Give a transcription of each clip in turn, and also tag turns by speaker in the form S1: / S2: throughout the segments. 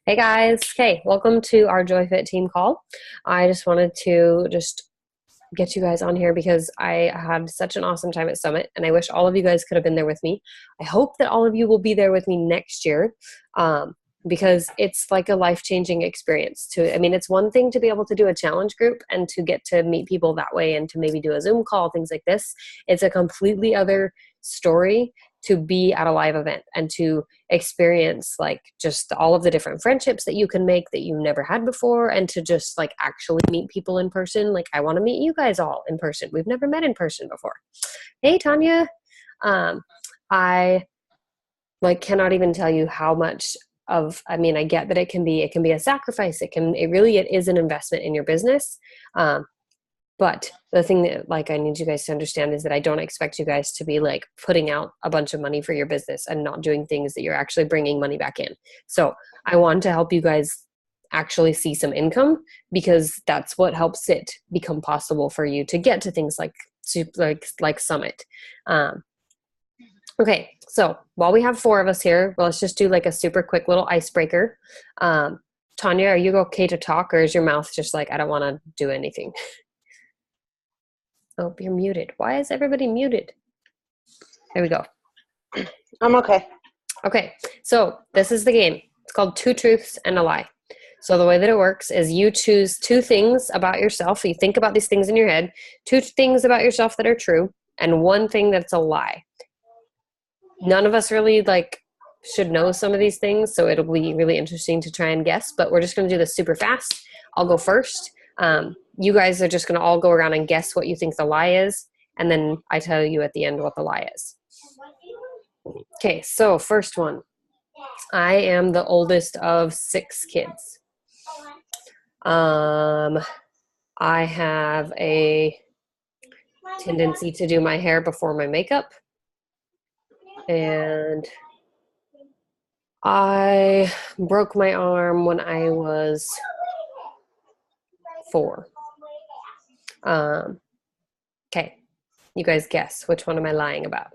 S1: Hey guys. Okay, welcome to our JoyFit team call. I just wanted to get you guys on here because I had such an awesome time at Summit and I wish all of you guys could have been there with me. I hope that all of you will be there with me next year. Because it's like a life-changing experience it's one thing to be able to do a challenge group and to get to meet people that way and to maybe do a Zoom call, things like this. It's a completely other story to be at a live event and to experience like just all of the different friendships that you can make that you've never had before, and to just like actually meet people in person. Like I want to meet you guys all in person. We've never met in person before. Hey Tanya. I like cannot even tell you how much I get that it can be a sacrifice. It is an investment in your business. But the thing that like I need you guys to understand is that I don't expect you guys to be like putting out a bunch of money for your business and not doing things that you're actually bringing money back in. So I want to help you guys actually see some income, because that's what helps it become possible for you to get to things like Summit. Okay, so while we have four of us here, let's just do like a super quick little icebreaker. Tanya, are you okay to talk, or is your mouth just like, I don't want to do anything? Oh, you're muted. Why is everybody muted? There we go.
S2: I'm okay.
S1: Okay, so this is the game. It's called Two Truths and a Lie. So the way that it works is you choose two things about yourself. You think about these things in your head, two things about yourself that are true, and one thing that's a lie. None of us really should know some of these things, so it'll be really interesting to try and guess, but we're just going to do this super fast. I'll go first. You guys are just going to all go around and guess what you think the lie is, and then I tell you at the end what the lie is. Okay, so first one. I am the oldest of 6 kids. I have a tendency to do my hair before my makeup. And I broke my arm when I was 4. Okay, you guys guess. Which one am I lying about?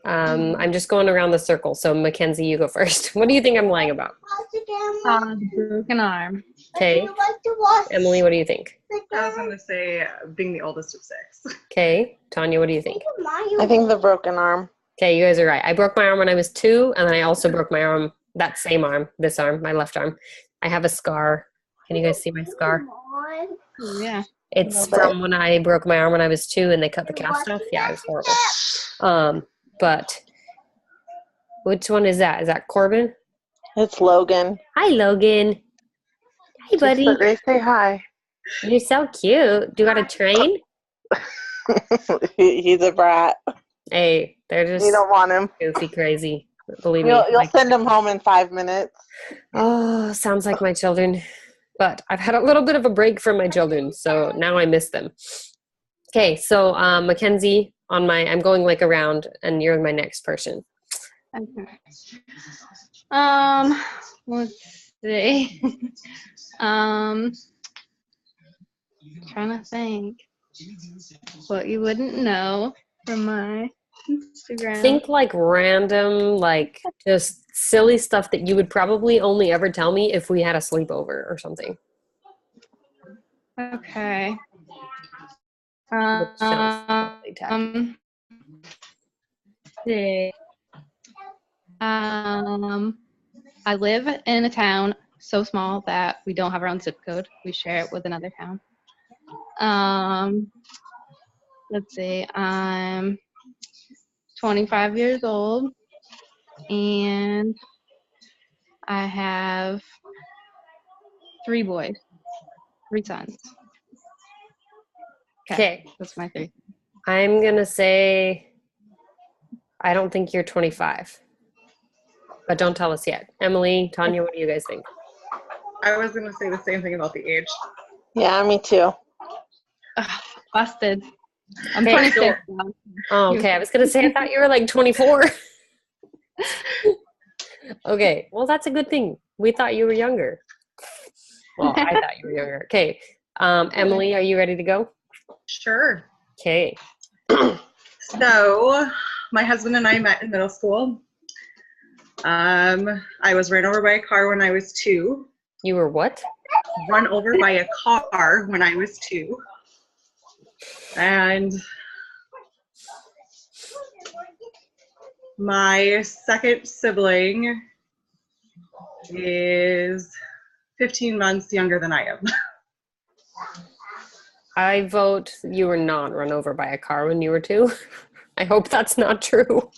S1: I'm just going around the circle. So Mackenzie, you go first. What do you think I'm lying about?
S3: Broken arm.
S1: Okay. Emily, what do you think?
S4: I was going to say being the oldest of 6.
S1: Okay. Tanya, what do you think?
S2: I think the broken arm.
S1: Okay, you guys are right. I broke my arm when I was 2, and then I also broke my arm, that same arm, this arm, my left arm. I have a scar. Can you guys see my scar?
S3: Yeah.
S1: It's from when I broke my arm when I was 2 and they cut the cast off. Yeah, it was horrible. But which one is that? Is that Corbin?
S2: It's Logan.
S1: Hi, Logan. Hi, buddy.
S2: They say hi.
S1: You're so cute. Do you got a train?
S2: He's a brat.
S1: Hey, they're just
S2: You don't want him.
S1: goofy crazy. Believe me.
S2: You'll send him home in 5 minutes.
S1: Oh, sounds like my children. But I've had a little bit of a break from my children, so now I miss them. Okay, so Mackenzie, I'm going like around, and you're my next person.
S3: Okay. Let's see. Trying to think what you wouldn't know from my Instagram.
S1: Think like random, like just silly stuff that you would probably only ever tell me if we had a sleepover or something.
S3: Okay. See. I live in a town so small that we don't have our own zip code. We share it with another town. Let's see. I'm 25 years old, and I have 3 boys, 3 sons.
S1: Okay.
S3: That's my 3.
S1: I'm going to say I don't think you're 25. But don't tell us yet. Emily, Tanya, what do you guys think?
S4: I was going to say the same thing about the age.
S2: Yeah, me too.
S3: Busted. I'm 26 now.
S1: Oh, okay. I was going to say I thought you were like 24. Okay. Well, that's a good thing. We thought you were younger. Well, I thought you were younger. Okay. Emily, are you ready to go?
S4: Sure.
S1: Okay.
S4: So, my husband and I met in middle school. I was ran over by a car when I was 2.
S1: You were what?
S4: Run over by a car when I was 2. And my second sibling is 15 months younger than I am.
S1: I vote you were not run over by a car when you were 2. I hope that's not true.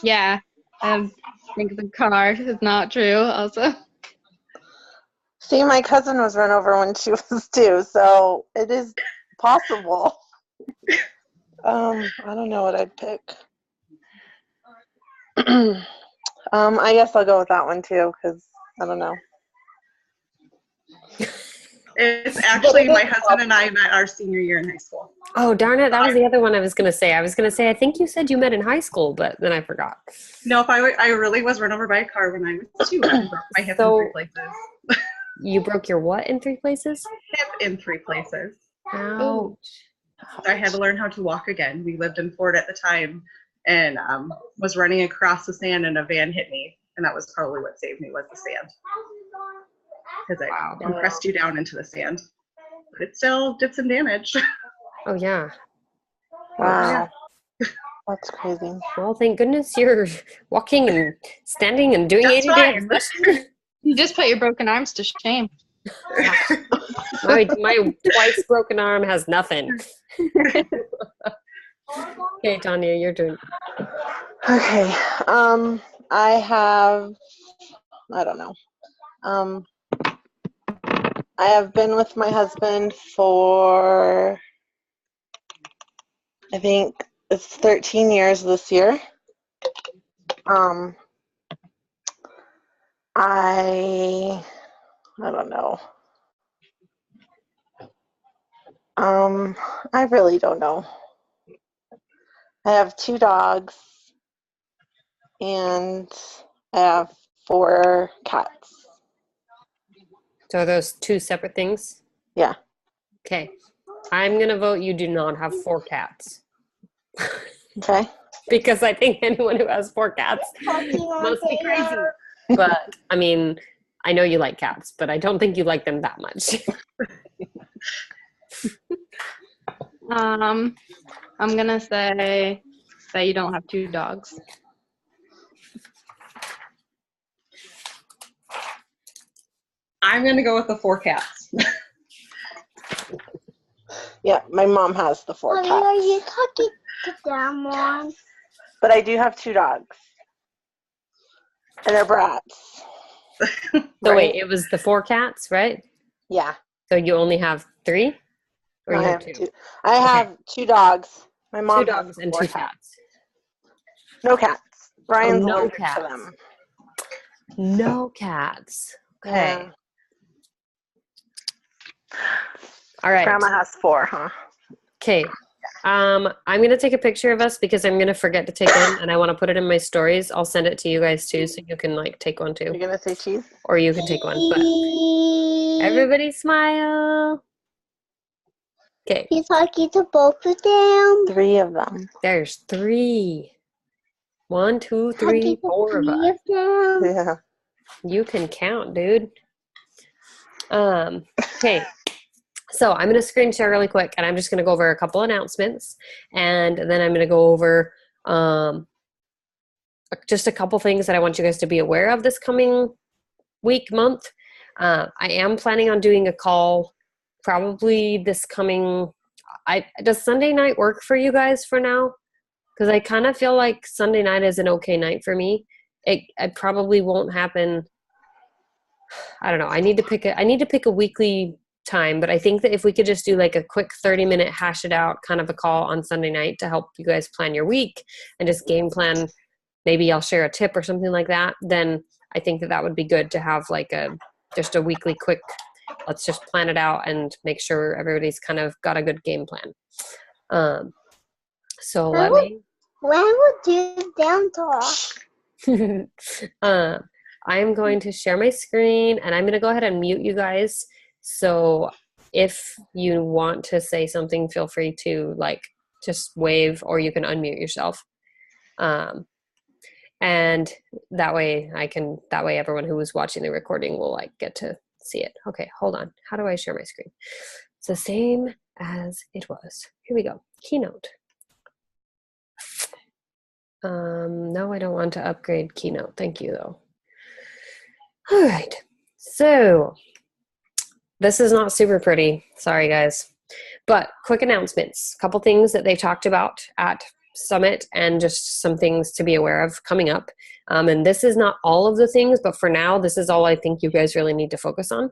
S3: Yeah, I think the car is not true also.
S2: See, my cousin was run over when she was 2, so it is possible. I don't know what I'd pick. I guess I'll go with that one too, because I don't know.
S4: It's actually my husband and I met our senior year in high school.
S1: Oh, darn it. That was the other one I was going to say. I was going to say, I think you said you met in high school, but then I forgot.
S4: No, if I really was run over by a car when I was 2. I broke my hip in 3 places.
S1: You broke your what in 3 places?
S4: Hip in 3 places.
S1: Ouch.
S4: I had to learn how to walk again. We lived in Ford at the time and was running across the sand and a van hit me. And that was probably what saved me was the sand. Because it compressed you down into the sand. But it still did some damage.
S1: Oh, yeah.
S2: Wow. That's crazy.
S1: Well, thank goodness you're walking and standing and doing
S4: That's
S1: 80 dance.
S3: You just put your broken arms to shame.
S1: My twice broken arm has nothing. Okay, Tanya, your turn.
S2: Okay. I don't know. I have been with my husband for, I think it's 13 years this year. I don't know. I really don't know. I have 2 dogs and I have 4 cats.
S1: So are those 2 separate things?
S2: Yeah.
S1: Okay. I'm going to vote you do not have 4 cats.
S2: Okay.
S1: Because I think anyone who has 4 cats must be crazy. But, I mean, I know you like cats, but I don't think you like them that much.
S3: I'm gonna say that you don't have 2 dogs.
S4: I'm going to go with the 4 cats.
S2: Yeah, my mom has the 4 cats.
S5: Are you talking to them, Mom?
S2: But I do have 2 dogs. And they're brats.
S1: So wait, it was the 4 cats, right?
S2: Yeah.
S1: So you only have 3? Or you
S2: I
S1: have
S2: have
S1: 2?
S2: 2. I have 2 dogs. My mom
S1: 2
S2: has
S1: dogs and
S2: 4
S1: 2 cats.
S2: No cats. Ryan's
S1: no
S2: allergic
S1: cats.
S2: to them.
S1: No cats. Okay.
S2: Yeah.
S1: All right.
S2: Grandma has 4, huh?
S1: Okay. I'm going to take a picture of us because I'm going to forget to take one and I want to put it in my stories. I'll send it to you guys too so you can like take one too.
S2: You're going to say cheese?
S1: Or you can take one. But everybody smile. Okay.
S5: He's talking to both of them.
S2: 3 of them.
S1: There's 3. 1, 2, 3, 4 of us.
S5: Them.
S2: Yeah.
S1: You can count, dude. Okay. So I'm going to screen share really quick, and I'm just going to go over a couple announcements, and then I'm going to go over just a couple things that I want you guys to be aware of this coming week, month. I am planning on doing a call probably this coming. Does Sunday night work for you guys for now? Because I kind of feel like Sunday night is an okay night for me. It probably won't happen. I don't know. I need to pick a weekly time, but I think that if we could just do like a quick 30-minute hash it out kind of a call on Sunday night to help you guys plan your week and just game plan, maybe I'll share a tip or something like that, then I think that would be good to have like just a weekly quick, let's just plan it out and make sure everybody's kind of got a good game plan. So let me.
S5: When would you down talk?
S1: I'm going to share my screen and I'm going to go ahead and mute you guys. So if you want to say something, feel free to like just wave or you can unmute yourself. And that way everyone who was watching the recording will like get to see it. Okay, hold on. How do I share my screen? It's the same as it was. Here we go. Keynote. No, I don't want to upgrade Keynote. Thank you, though. All right. So this is not super pretty. Sorry, guys. But quick announcements. A couple things that they've talked about at Summit and just some things to be aware of coming up. And this is not all of the things, but for now, this is all I think you guys really need to focus on.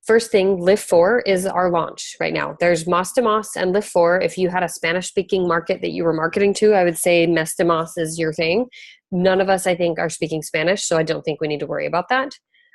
S1: First thing, Lift 4 is our launch right now. There's Mas de Mas and Lift 4. If you had a Spanish-speaking market that you were marketing to, I would say Mes de Mas is your thing. None of us, I think, are speaking Spanish, so I don't think we need to worry about that.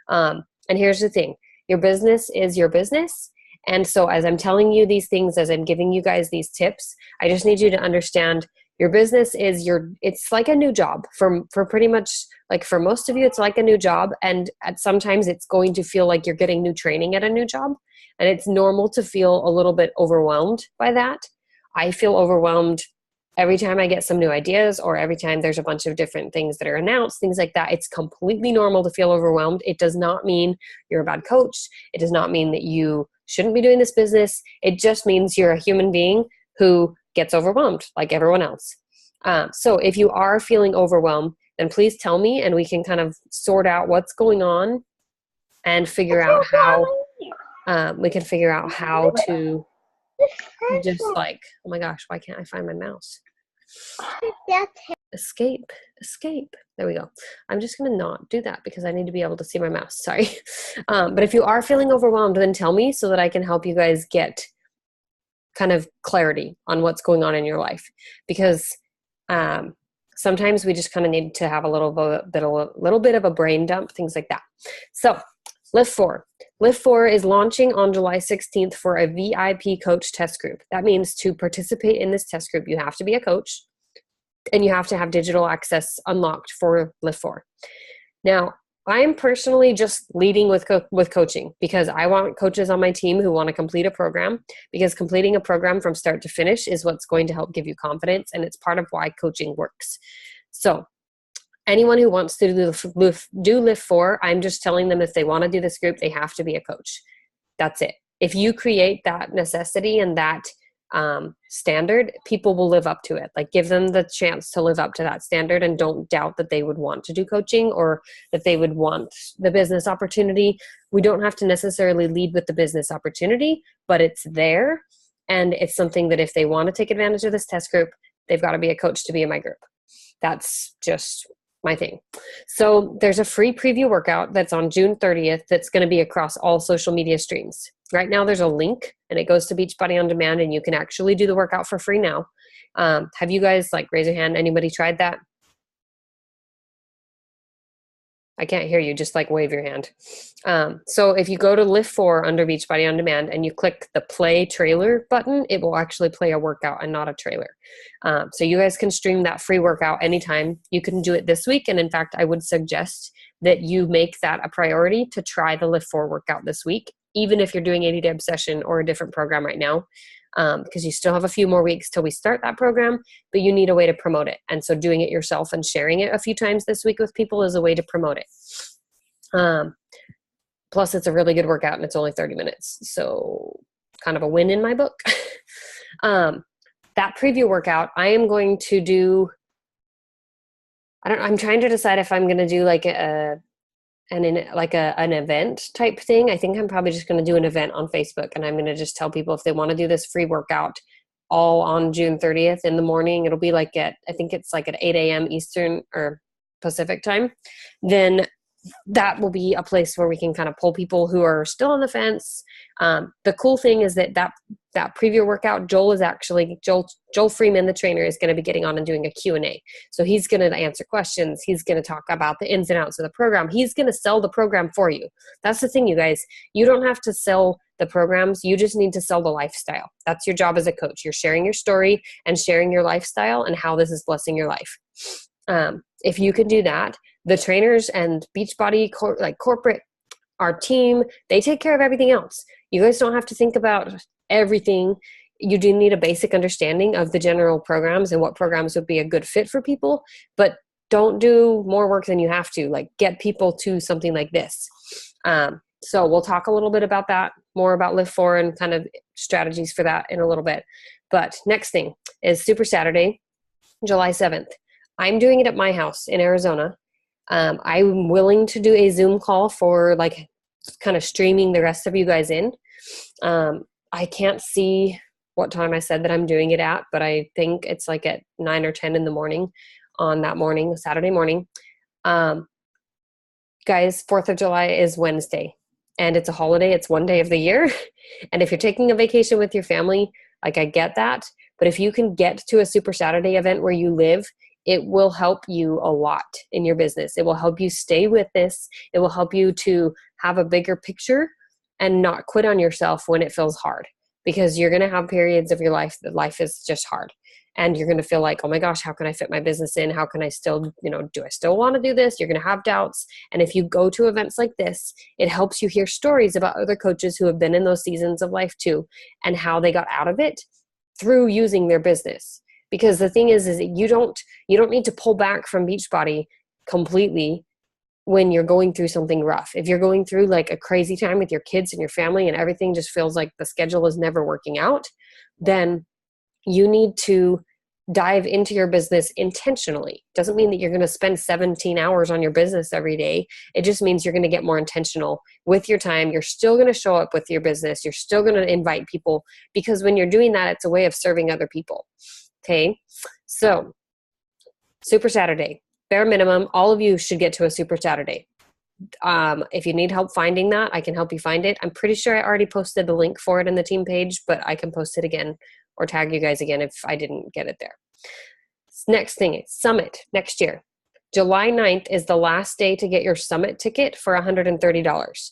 S1: And here's the thing. Your business is your business. And so as I'm telling you these things, as I'm giving you guys these tips, I just need you to understand your business is it's like a new job for pretty much, like for most of you, it's like a new job. And sometimes it's going to feel like you're getting new training at a new job. And it's normal to feel a little bit overwhelmed by that. I feel overwhelmed every time I get some new ideas or every time there's a bunch of different things that are announced, things like that. It's completely normal to feel overwhelmed. It does not mean you're a bad coach. It does not mean that you shouldn't be doing this business. It just means you're a human being who gets overwhelmed like everyone else. So if you are feeling overwhelmed, then please tell me and we can kind of sort out what's going on and figure out how to just like, oh my gosh, why can't I find my mouse? Escape. There we go. I'm just going to not do that because I need to be able to see my mouse. Sorry. But if you are feeling overwhelmed, then tell me so that I can help you guys get kind of clarity on what's going on in your life. Because sometimes we just kind of need to have a little bit of a brain dump, things like that. So Lift 4. Lift 4 is launching on July 16th for a VIP coach test group. That means to participate in this test group, you have to be a coach and you have to have digital access unlocked for Lift 4. Now, I'm personally just leading with coaching because I want coaches on my team who want to complete a program, because completing a program from start to finish is what's going to help give you confidence, and it's part of why coaching works. So anyone who wants to do Lift 4, I'm just telling them if they want to do this group, they have to be a coach. That's it. If you create that necessity and that standard, people will live up to it. Like, give them the chance to live up to that standard and don't doubt that they would want to do coaching or that they would want the business opportunity. We don't have to necessarily lead with the business opportunity, but it's there. And it's something that if they want to take advantage of this test group, they've got to be a coach to be in my group. That's just my thing. So there's a free preview workout that's on June 30th that's going to be across all social media streams. Right now there's a link and it goes to Beachbody On Demand and you can actually do the workout for free now. Have you guys, like, raise your hand, anybody tried that? I can't hear you, just like wave your hand. So if you go to Lift 4 under Beachbody On Demand and you click the play trailer button, it will actually play a workout and not a trailer. So you guys can stream that free workout anytime. You can do it this week. And in fact, I would suggest that you make that a priority to try the Lift 4 workout this week, even if you're doing 80 Day Obsession or a different program right now. Because you still have a few more weeks till we start that program, but you need a way to promote it. And so doing it yourself and sharing it a few times this week with people is a way to promote it. Plus, it's a really good workout and it's only 30 minutes. So kind of a win in my book. That preview workout, I am going to do, I'm trying to decide if I'm going to do like an event type thing. I think I'm probably just going to do an event on Facebook, and I'm going to just tell people if they want to do this free workout all on June 30th in the morning. It'll be like I think it's like at 8 a.m. Eastern or Pacific time. Then that will be a place where we can kind of pull people who are still on the fence. The cool thing is that preview workout, Joel Freeman, the trainer, is going to be getting on and doing a Q&A. So he's going to answer questions. He's going to talk about the ins and outs of the program. He's going to sell the program for you. That's the thing, you guys. You don't have to sell the programs. You just need to sell the lifestyle. That's your job as a coach. You're sharing your story and sharing your lifestyle and how this is blessing your life. If you can do that, the trainers and Beachbody corporate, our team, they take care of everything else. You guys don't have to think about everything. you do need a basic understanding of the general programs and what programs would be a good fit for people, but don't do more work than you have to. Like, get people to something like this. So we'll talk a little bit about that, more about Live 4 and kind of strategies for that in a little bit. But next thing is Super Saturday, July 7th. I'm doing it at my house in Arizona. I'm willing to do a Zoom call for like kind of streaming the rest of you guys in. I can't see what time I said that I'm doing it at, but I think it's like at 9 or 10 in the morning on that morning, Saturday morning. Guys, 4th of July is Wednesday, and it's a holiday. It's one day of the year. And if you're taking a vacation with your family, like, I get that. But if you can get to a Super Saturday event where you live, it will help you a lot in your business. It will help you stay with this. It will help you to have a bigger picture and not quit on yourself when it feels hard, because you're going to have periods of your life that life is just hard. And you're going to feel like, oh my gosh, how can I fit my business in? How can I still, do I still want to do this? You're going to have doubts. And if you go to events like this, it helps you hear stories about other coaches who have been in those seasons of life too, and how they got out of it through using their business. Because the thing is that you don't need to pull back from Beachbody completely when you're going through something rough. If you're going through like a crazy time with your kids and your family and everything just feels like the schedule is never working out, then you need to dive into your business intentionally. Doesn't mean that you're going to spend 17 hours on your business every day. It just means you're going to get more intentional with your time. You're still going to show up with your business. You're still going to invite people, because when you're doing that, it's a way of serving other people. Okay. So Super Saturday, bare minimum, all of you should get to a Super Saturday. If you need help finding that, I can help you find it. I'm pretty sure I already posted the link for it in the team page, but I can post it again or tag you guys again if I didn't get it there. Next thing is Summit next year. July 9th is the last day to get your Summit ticket for $130.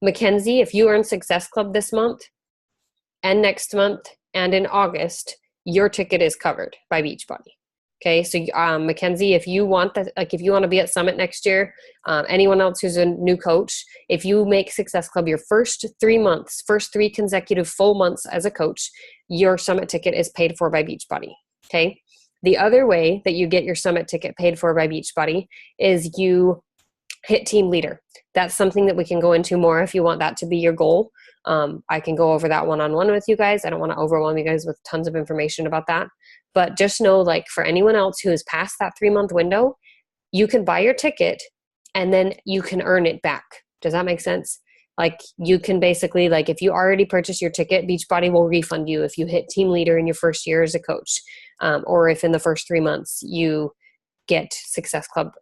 S1: Mackenzie, if you earn Success Club this month and next month and in August, your ticket is covered by Beachbody. Okay, so Mackenzie, if you want that, like if you want to be at Summit next year, anyone else who's a new coach, if you make Success Club your first 3 months, first 3 consecutive full months as a coach, your Summit ticket is paid for by Beachbody. Okay, the other way that you get your Summit ticket paid for by Beachbody is you hit team leader. That's something that we can go into more if you want that to be your goal. I can go over that one-on-one with you guys. I don't want to overwhelm you guys with tons of information about that. But just know, like, for anyone else who is past that 3-month window, you can buy your ticket and then you can earn it back. Does that make sense? Like, you can basically, like, if you already purchased your ticket, Beachbody will refund you if you hit team leader in your first year as a coach, or if in the first 3 months you get Success Club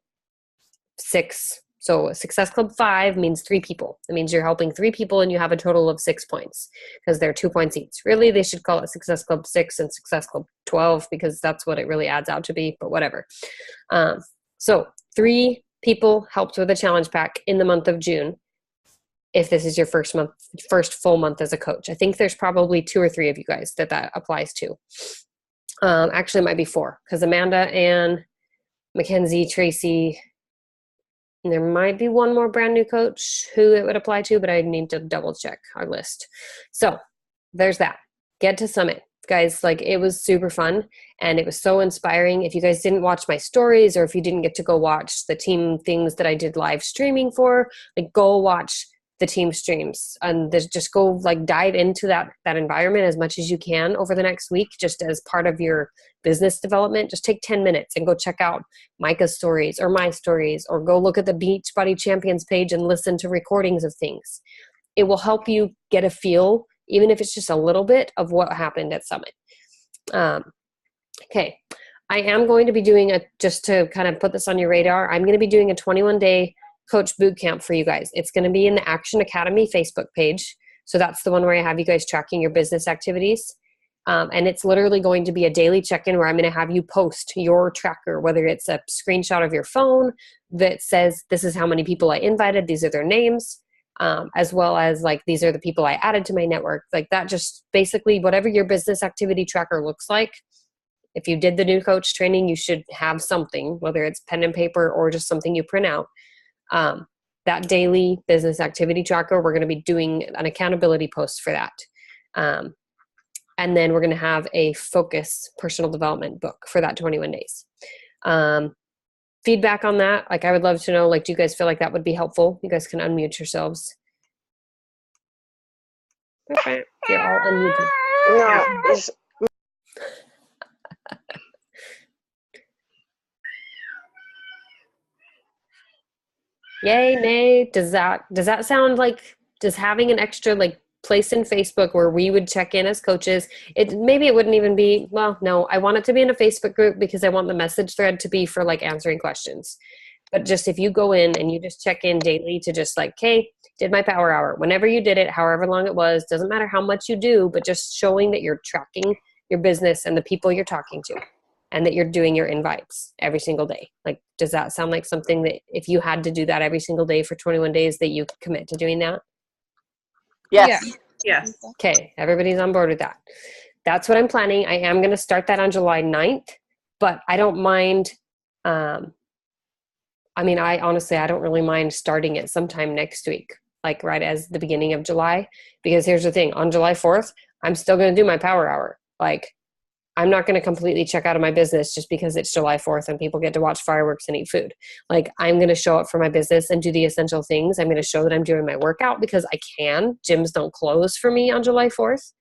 S1: 6. So Success Club 5 means 3 people. It means you're helping 3 people and you have a total of 6 points, because they're 2 points each. Really, they should call it Success Club 6 and Success Club 12, because that's what it really adds out to be, but whatever. So 3 people helped with a challenge pack in the month of June, if this is your first full month as a coach. I think there's probably 2 or 3 of you guys that applies to. Actually, it might be 4, because Amanda, Ann, Mackenzie, Tracy, and there might be 1 more brand new coach who it would apply to, but I need to double check our list. So there's that. Get to Summit. Guys, like, it was super fun and it was so inspiring. If you guys didn't watch my stories, or if you didn't get to go watch the team things that I did live streaming for, like, go watch the team streams and just go, like, dive into that environment as much as you can over the next week, just as part of your business development. Just take 10 minutes and go check out Micah's stories or my stories, or go look at the Beachbody Champions page and listen to recordings of things. It will help you get a feel, even if it's just a little bit, of what happened at Summit. Okay. I am going to be doing just to kind of put this on your radar, I'm going to be doing a 21-day coach boot camp for you guys. It's going to be in the Action Academy Facebook page. So that's the one where I have you guys tracking your business activities. And it's literally going to be a daily check-in where I'm going to have you post your tracker, whether it's a screenshot of your phone that says, this is how many people I invited, these are their names, as well as, like, these are the people I added to my network. Like, that, just basically whatever your business activity tracker looks like. If you did the new coach training, you should have something, whether it's pen and paper or just something you print out. That daily business activity tracker, we're going to be doing an accountability post for that. And then we're going to have a focus personal development book for that 21 days. Feedback on that. Like, I would love to know, like, do you guys feel like that would be helpful? You guys can unmute yourselves. You're all unmuted.
S2: No, it's,
S1: Yay, nay. Does that sound like, does having an extra like place in Facebook where we would check in as coaches, maybe it wouldn't even be, well, no, I want it to be in a Facebook group because I want the message thread to be for like answering questions. But just if you go in and you just check in daily to just like, hey, did my power hour, whenever you did it, however long it was, doesn't matter how much you do, but just showing that you're tracking your business and the people you're talking to, and that you're doing your invites every single day. Like, does that sound like something that if you had to do that every single day for 21 days that you could commit to doing that?
S2: yes.
S4: Yes.
S1: Okay, everybody's on board with that. That's what I'm planning. I am going to start that on July 9th, but I don't mind. I mean, I don't really mind starting it sometime next week, like right as the beginning of July, because here's the thing, on July 4th, I'm still going to do my power hour. Like, I'm not going to completely check out of my business just because it's July 4th and people get to watch fireworks and eat food. Like, I'm going to show up for my business and do the essential things. I'm going to show that I'm doing my workout because I can. Gyms don't close for me on July 4th.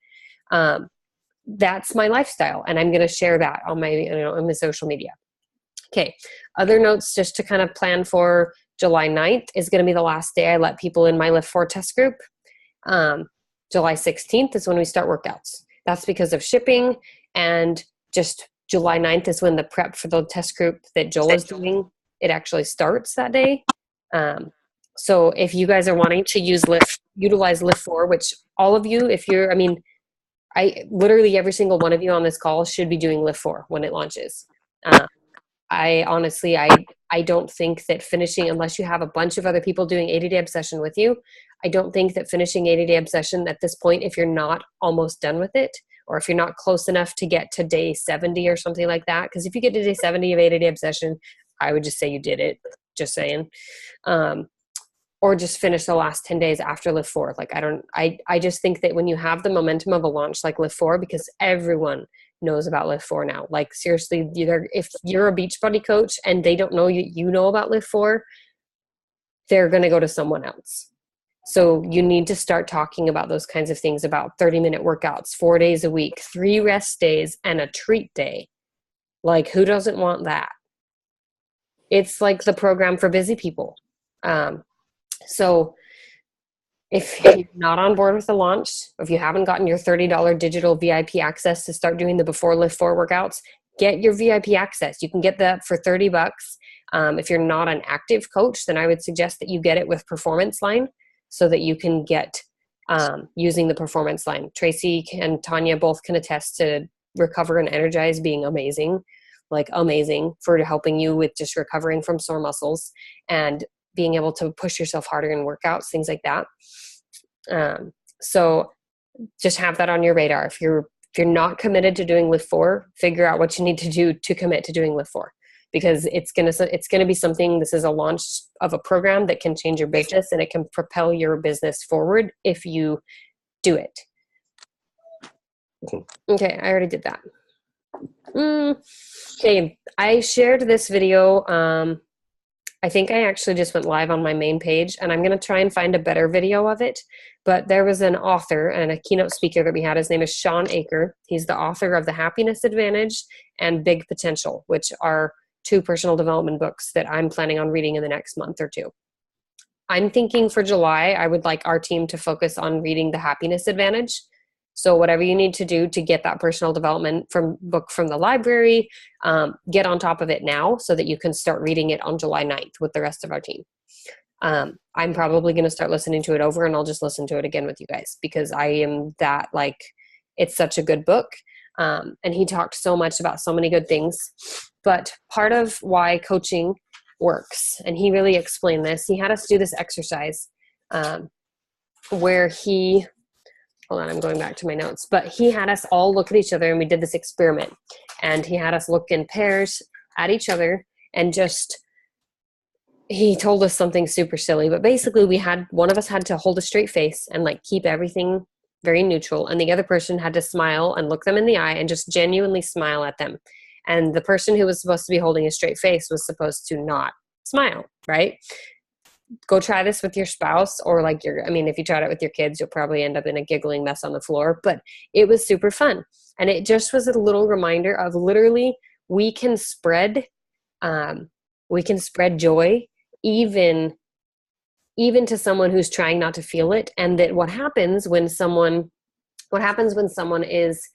S1: That's my lifestyle, and I'm going to share that on my, on my social media. Okay. Other notes just to kind of plan for July 9th is going to be the last day I let people in my Lift 4 test group. July 16th is when we start workouts. That's because of shipping, and just July 9th is when the prep for the test group that Joel is doing, it actually starts that day. So if you guys are wanting to utilize Lift 4, which all of you, I literally every single one of you on this call should be doing Lift 4 when it launches. I honestly, I don't think that finishing, unless you have a bunch of other people doing 80-day obsession with you, I don't think that finishing 80-day obsession at this point, if you're not almost done with it, or if you're not close enough to get to day 70 or something like that, because if you get to day 70 of 80-day obsession, I would just say you did it, just saying. Or just finish the last 10 days after Lift 4. Like, I just think that when you have the momentum of a launch like Lift 4, because everyone knows about Lift 4 now. Like, seriously, if you're a Beachbody coach and they don't know you know about Lift 4, they're going to go to someone else. So you need to start talking about those kinds of things, about 30-minute workouts, 4 days a week, 3 rest days, and a treat day. Like, who doesn't want that? It's like the program for busy people. So if you're not on board with the launch, if you haven't gotten your $30 digital VIP access to start doing the before Lift 4 workouts, get your VIP access. You can get that for $30. If you're not an active coach, then I would suggest that you get it with Performance Line so that you can get using the Performance Line. Tracy and Tanya both can attest to Recover and Energize being amazing, like amazing for helping you with just recovering from sore muscles and being able to push yourself harder in workouts, things like that. So just have that on your radar. If you're not committed to doing Lift 4, figure out what you need to do to commit to doing Lift 4, because it's gonna be something. This is a launch of a program that can change your business, and it can propel your business forward if you do it. Okay, I already did that. Okay, I shared this video. I think I actually just went live on my main page, and I'm going to try and find a better video of it. But there was an author and a keynote speaker that we had. His name is Shawn Achor. He's the author of The Happiness Advantage and Big Potential, which are 2 personal development books that I'm planning on reading in the next month or 2. I'm thinking for July, I would like our team to focus on reading The Happiness Advantage. So whatever you need to do to get that personal development book from the library, get on top of it now so that you can start reading it on July 9th with the rest of our team. I'm probably going to start listening to it over, and I'll just listen to it again with you guys, because I am that, like, it's such a good book. And he talked so much about so many good things. But part of why coaching works, and he really explained this, he had us do this exercise where he... Hold on, I'm going back to my notes. But he had us all look at each other, and we did this experiment. And he had us look in pairs at each other, and he told us something super silly. But basically, one of us had to hold a straight face and like keep everything very neutral, and the other person had to smile and look them in the eye and just genuinely smile at them. And the person who was supposed to be holding a straight face was supposed to not smile, right? Go try this with your spouse, or like if you tried it with your kids, you'll probably end up in a giggling mess on the floor, but it was super fun. And it just was a little reminder of literally we can spread joy even to someone who's trying not to feel it. And that what happens when someone is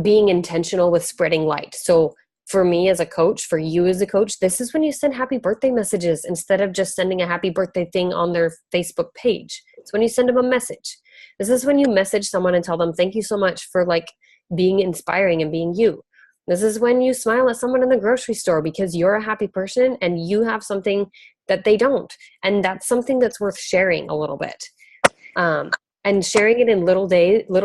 S1: being intentional with spreading light. So for me as a coach, for you as a coach, this is when you send happy birthday messages instead of just sending a happy birthday thing on their Facebook page. It's when you send them a message. This is when you message someone and tell them, thank you so much for like being inspiring and being you. This is when you smile at someone in the grocery store because you're a happy person and you have something that they don't. And that's something that's worth sharing a little bit. And sharing it in little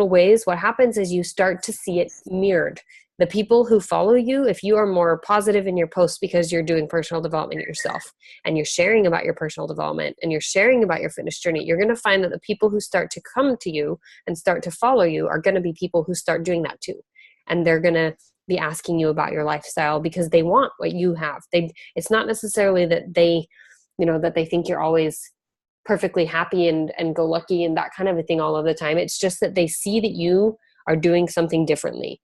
S1: ways, what happens is you start to see it mirrored. The people who follow you, if you are more positive in your posts because you're doing personal development yourself and you're sharing about your personal development and you're sharing about your fitness journey, you're going to find that the people who start to come to you and start to follow you are going to be people who start doing that too. And they're going to be asking you about your lifestyle because they want what you have. It's not necessarily that they think you're always perfectly happy and go lucky and that kind of a thing all of the time. It's just that they see that you are doing something differently.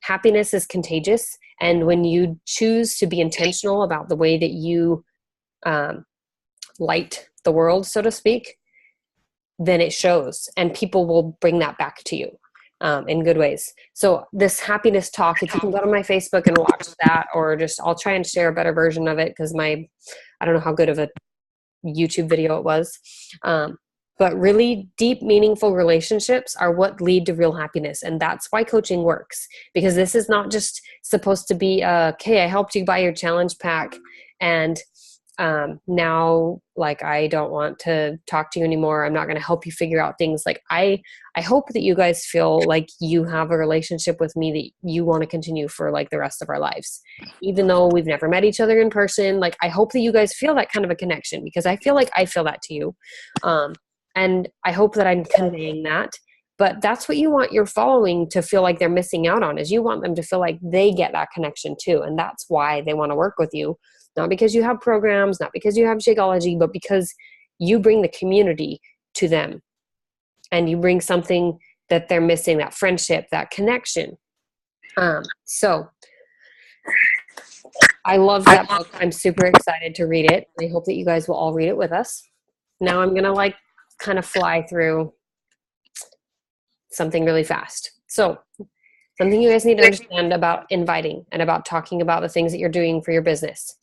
S1: Happiness is contagious. And when you choose to be intentional about the way that you light the world, so to speak, then it shows and people will bring that back to you in good ways. So this happiness talk, if you can go to my Facebook and watch that, or I'll try and share a better version of it because I don't know how good of a YouTube video it was. But really deep, meaningful relationships are what lead to real happiness. And that's why coaching works, because this is not just supposed to be, okay, I helped you buy your challenge pack. And now like, I don't want to talk to you anymore. I'm not going to help you figure out things. Like I hope that you guys feel like you have a relationship with me that you want to continue for like the rest of our lives, even though we've never met each other in person. Like, I hope that you guys feel that kind of a connection, because I feel like I feel that to you. And I hope that I'm conveying that, but that's what you want your following to feel like they're missing out on, is you want them to feel like they get that connection too. And that's why they want to work with you. Not because you have programs, not because you have Shakeology, but because you bring the community to them and you bring something that they're missing, that friendship, that connection. So I love that book. I'm super excited to read it. I hope that you guys will all read it with us. Now I'm going to kind of fly through something really fast. So something you guys need to understand about inviting and about talking about the things that you're doing for your business.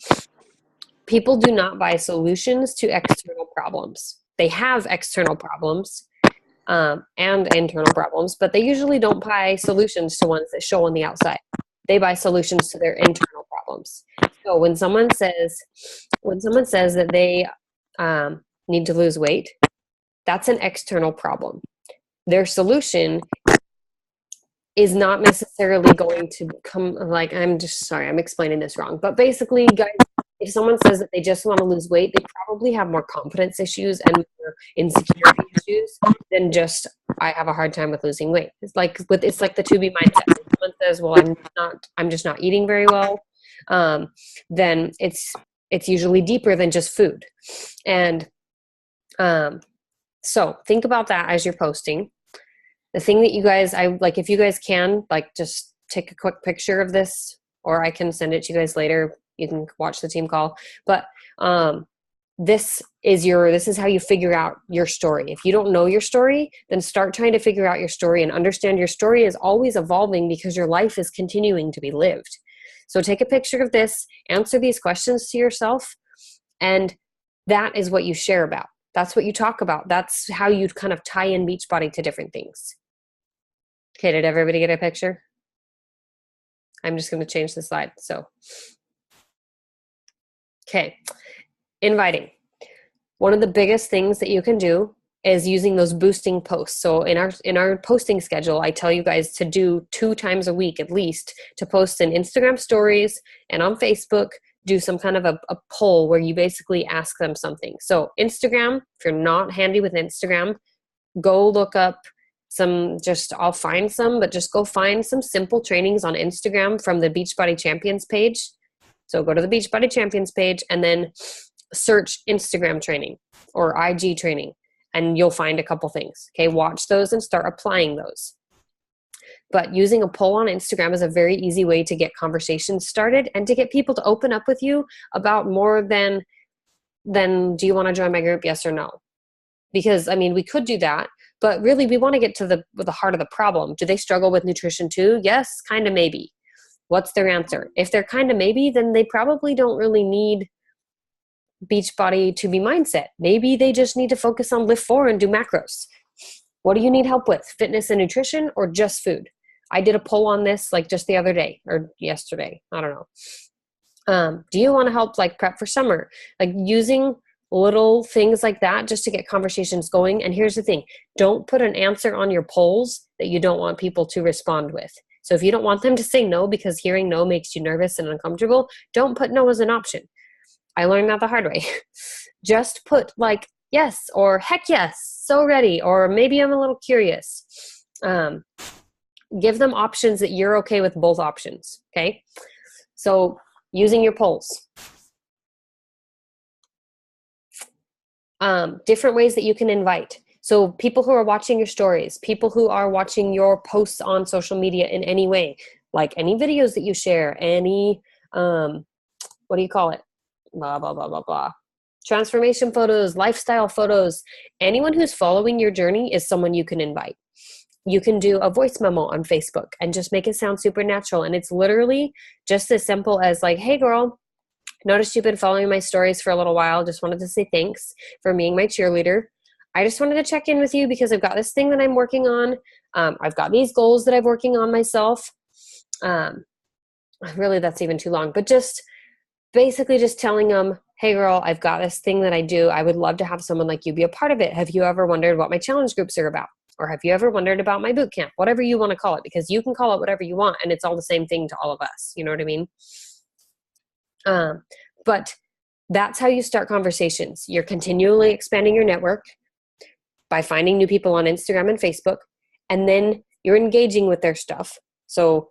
S1: People do not buy solutions to external problems. They have external problems and internal problems, but they usually don't buy solutions to ones that show on the outside. They buy solutions to their internal problems. So when someone says that they need to lose weight, that's an external problem. Their solution is not necessarily going to come I'm explaining this wrong. But basically, guys, if someone says that they just want to lose weight, they probably have more confidence issues and more insecurity issues than just, I have a hard time with losing weight. It's like the to be mindset. If someone says, well, I'm just not eating very well, then it's usually deeper than just food. And so think about that as you're posting. The thing that you guys, if you guys can, just take a quick picture of this, or I can send it to you guys later. You can watch the team call. But this is how you figure out your story. If you don't know your story, then start trying to figure out your story and understand your story is always evolving because your life is continuing to be lived. So take a picture of this, answer these questions to yourself, and that is what you share about. That's what you talk about. That's how you kind of tie in Beachbody to different things. Okay, did everybody get a picture? I'm just going to change the slide. So, okay, inviting. One of the biggest things that you can do is using those boosting posts. So in our posting schedule, I tell you guys to do 2 times a week at least, to post in Instagram stories and on Facebook, do some kind of a poll where you basically ask them something. So Instagram, if you're not handy with Instagram, go look up I'll find some, but just go find some simple trainings on Instagram from the Beachbody Champions page. So go to the Beachbody Champions page and then search Instagram training or IG training, and you'll find a couple things. Okay, watch those and start applying those. But using a poll on Instagram is a very easy way to get conversations started and to get people to open up with you about more than do you want to join my group, yes or no? Because, I mean, we could do that, but really we want to get to the heart of the problem. Do they struggle with nutrition too? Yes, kind of, maybe. What's their answer? If they're kind of maybe, then they probably don't really need Beachbody to be mindset. Maybe they just need to focus on Lift 4 and do macros. What do you need help with? Fitness and nutrition or just food? I did a poll on this like just the other day or yesterday. I don't know. Do you want to help like prep for summer? Like using little things like that just to get conversations going. And here's the thing. Don't put an answer on your polls that you don't want people to respond with. So if you don't want them to say no because hearing no makes you nervous and uncomfortable, don't put no as an option. I learned that the hard way. Just put like yes or heck yes, so ready, or maybe I'm a little curious. Give them options that you're okay with both options, okay? So using your polls. Different ways that you can invite. So people who are watching your stories, people who are watching your posts on social media in any way, like any videos that you share, any, what do you call it? Blah, blah, blah, blah, blah. Transformation photos, lifestyle photos. Anyone who's following your journey is someone you can invite. You can do a voice memo on Facebook and just make it sound super natural. And it's literally just as simple as like, hey girl, noticed you've been following my stories for a little while. Just wanted to say thanks for being my cheerleader. I just wanted to check in with you because I've got this thing that I'm working on. I've got these goals that I'm working on myself. Really, that's even too long. But just basically just telling them, hey girl, I've got this thing that I do. I would love to have someone like you be a part of it. Have you ever wondered what my challenge groups are about? Or have you ever wondered about my boot camp? Whatever you want to call it, because you can call it whatever you want and it's all the same thing to all of us. You know what I mean? But that's how you start conversations. You're continually expanding your network by finding new people on Instagram and Facebook, and then you're engaging with their stuff. So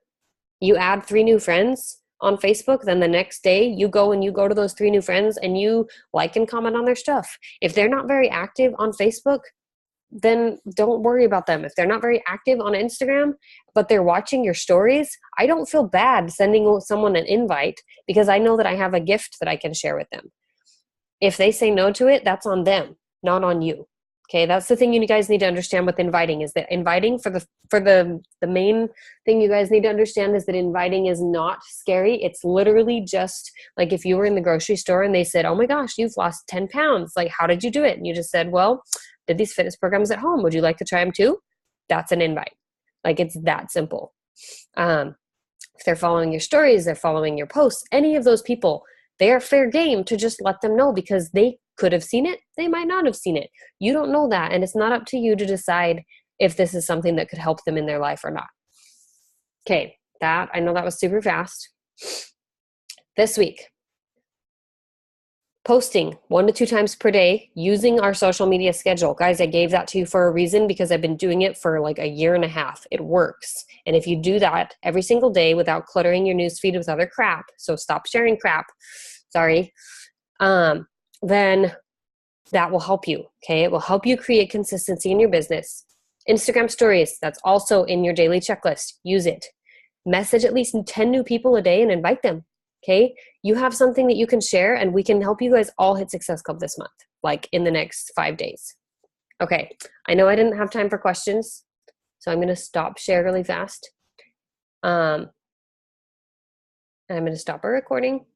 S1: you add 3 new friends on Facebook, then the next day you go to those 3 new friends and you like and comment on their stuff. If they're not very active on Facebook, then don't worry about them. If they're not very active on Instagram, but they're watching your stories, I don't feel bad sending someone an invite because I know that I have a gift that I can share with them. If they say no to it, that's on them, not on you. Okay, that's the thing you guys need to understand with inviting is that inviting for the main thing you guys need to understand is that inviting is not scary. It's literally just like if you were in the grocery store and they said, oh my gosh, you've lost 10 pounds. Like, how did you do it? And you just said, well, did these fitness programs at home. Would you like to try them too? That's an invite. Like it's that simple. If they're following your stories, they're following your posts, any of those people, they are fair game to just let them know because they could have seen it. They might not have seen it. You don't know that. And it's not up to you to decide if this is something that could help them in their life or not. Okay. I know that was super fast. This week, posting 1 to 2 times per day using our social media schedule. Guys, I gave that to you for a reason because I've been doing it for like a year and a half. It works. And if you do that every single day without cluttering your newsfeed with other crap, so stop sharing crap, sorry, then that will help you, okay? It will help you create consistency in your business. Instagram stories, that's also in your daily checklist. Use it. Message at least 10 new people a day and invite them. Okay, you have something that you can share and we can help you guys all hit Success Club this month, like in the next 5 days. Okay, I know I didn't have time for questions, so I'm going to stop share really fast. I'm going to stop our recording.